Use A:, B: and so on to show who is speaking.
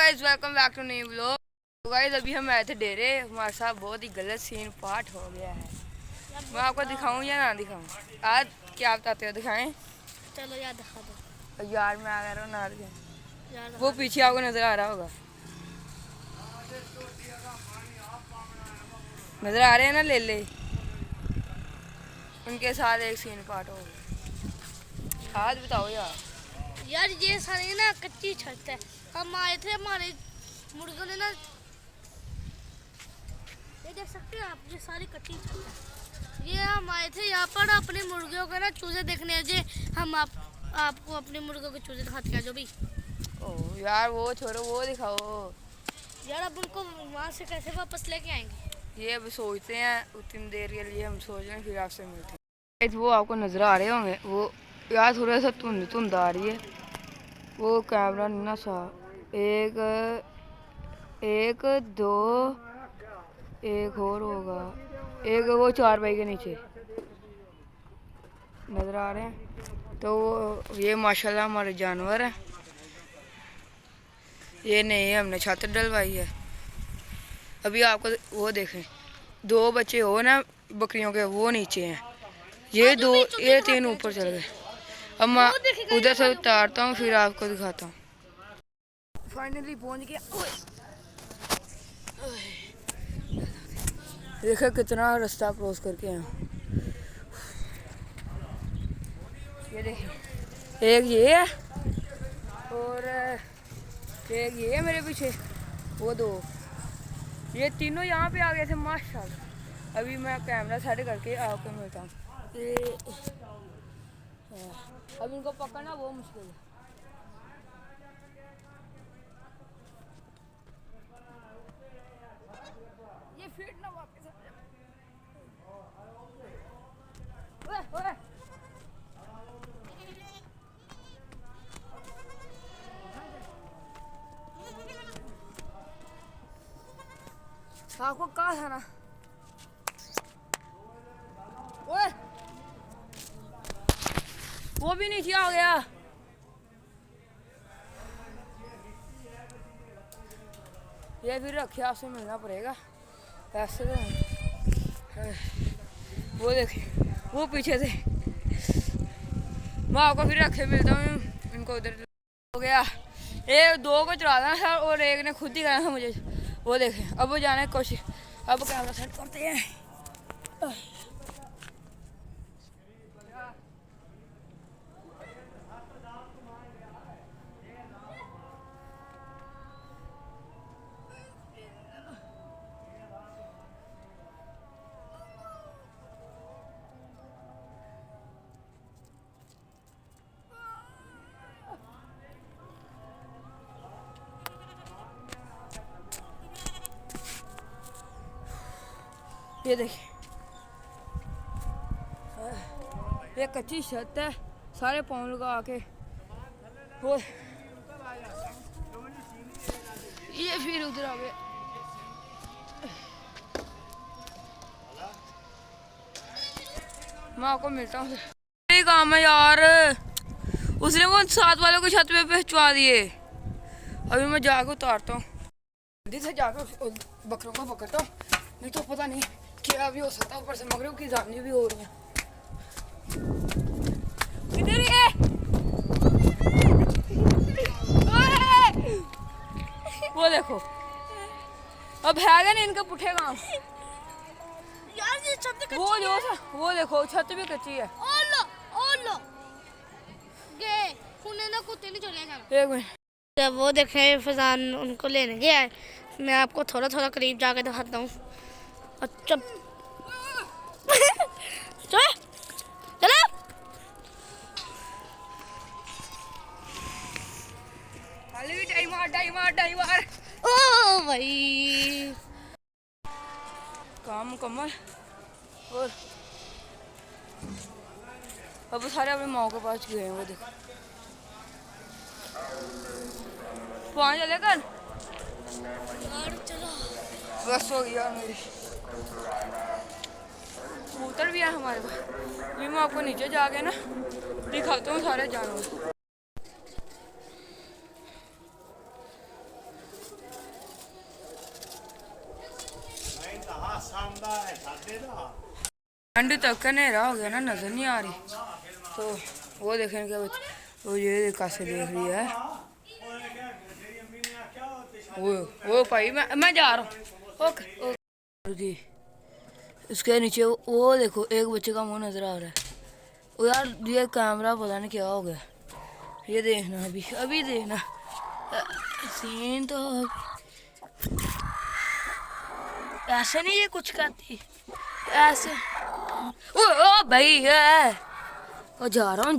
A: Guys welcome back to new vlog. तो guys अभी हम आए थे डेरे, हमारे साथ बहुत ही गलत सीन पार्ट हो गया है। मैं आपको दिखाऊं या ना दिखाऊं? आज क्या बताते हो, दिखाएं?
B: चलो यार दिखा दो
A: यार मैं आ रहा हूँ ना दिखाएं।
B: यार
A: वो पीछे आपको नजर आ रहा होगा, नजर आ रहे हैं ना, ले ले। उनके साथ एक सीन पार्ट हो गया। आज बताओ यार।
B: यार ये सारी ना कच्ची छत है। हम आए थे, हमारे मुर्गों ने ना, ये देख सकते हैं आप, ये सारी कच्ची छत है। ये हम आए थे यहाँ पर अपने मुर्गियों के ना चूजे देखने। जे हम आपको अपने मुर्गों के चूजे दिखाते हैं जो भी।
A: ओह यार वो छोड़ो, वो दिखाओ
B: यार अब उनको वहाँ से कैसे वापस लेके आएंगे?
A: ये अब सोचते हैं, उतनी देर के लिए हम सोच रहे हैं, फिर आपसे मिलते हैं। वो आपको नजर आ रहे होंगे, वो यार थोड़ा सा धुंध धुंध आ रही है, वो कैमरा नहीं ना सा। एक एक दो, एक और होगा, एक वो 4 भाई के नीचे नजर आ रहे हैं। तो ये माशाल्लाह हमारे जानवर हैं। ये नहीं, हमने छत डलवाई है। अभी आपको वो देखें, 2 बच्चे हो ना बकरियों के, वो नीचे हैं। ये 2, ये 3 ऊपर चल गए। अब मैं उधर से उतारता हूँ, फिर आपको दिखाता हूँ। फाइनली पहुँच गया। देखो कितना रास्ता क्रॉस करके आया। ये देखिए, एक ये है और एक ये है मेरे पीछे, वो 2, ये तीनों यहाँ पे आ गए थे माशाल्लाह। अभी मैं कैमरा सेट करके आपको मिलता हूँ। अब इनको पकड़ना बहुत मुश्किल है। ये फिट ना वापस आ जाए। ओए ओए, आपको कहा था ना। ओए वो भी नीचे आ गया। ये फिर रखे, आपसे मिलना पड़ेगा ऐसे तो। वो देखे, वो पीछे से। मैं आपको फिर रखे मिलता हूँ। इनको उधर हो गया, एक 2 को चलाना था और एक ने खुद ही करना था मुझे। वो देखे, अब वो जाने की कोशिश। अब कैमरा सेट करते हैं। ये देखिए, ये कच्ची छत है, सारे पाँव लगा के। वो ये फिर उधर आ गए। मैं आपको मिलता हूँ। काम है यार, उसने वो 7 वालों को छत पे पहुँचवा दिए। अभी मैं जाकर उतारता हूँ, जल्दी से जाकर बकरों को पकड़ता हूँ, नहीं तो पता नहीं क्या भी हो सकता है। ऊपर से मगरों की जानी भी हो रही है। किधर है? वो देखो, अब है नहीं इनका पुठे काम।
B: यार ये छत कच्ची
A: वो जो
B: है।
A: वो देखो, छत भी कच्ची है।
B: ओ लो गए उन्हें ना, कुत्ते नहीं चले जाना।
A: 1 मिनट।
B: जब वो देखे फजान उनको लेने गया है, मैं आपको थोड़ा थोड़ा करीब जाके दिखाता हूँ। अच्छा चलो चलो।
A: टाइमर।
B: ओ भाई
A: काम मुकम्मल। और अब सारे अपने माँ के पास गए हैं। वो देखो, 5 चले कर।
B: चलो
A: बस हो गया मेरी। कबूतर भी है हमारे पास। अभी मैं आपको नीचे जाके ना दिखाता हूँ सारे जानवर। ठंड तक अंधेरा हो गया ना, नजर नहीं आ रही। तो वो देखें क्या वो ये कैसे देख रही है। वो भाई मैं जा रहा हूँ। ओके ओके जी। इसके नीचे वो देखो एक बच्चे का मुंह नजर आ रहा है। वो यार ये कैमरा पता नहीं क्या हो गया। ये देखना अभी अभी देखना सीन तो ऐसे नहीं ये कुछ करती ऐसे। ओ भाई है। ओ जा रहा हूँ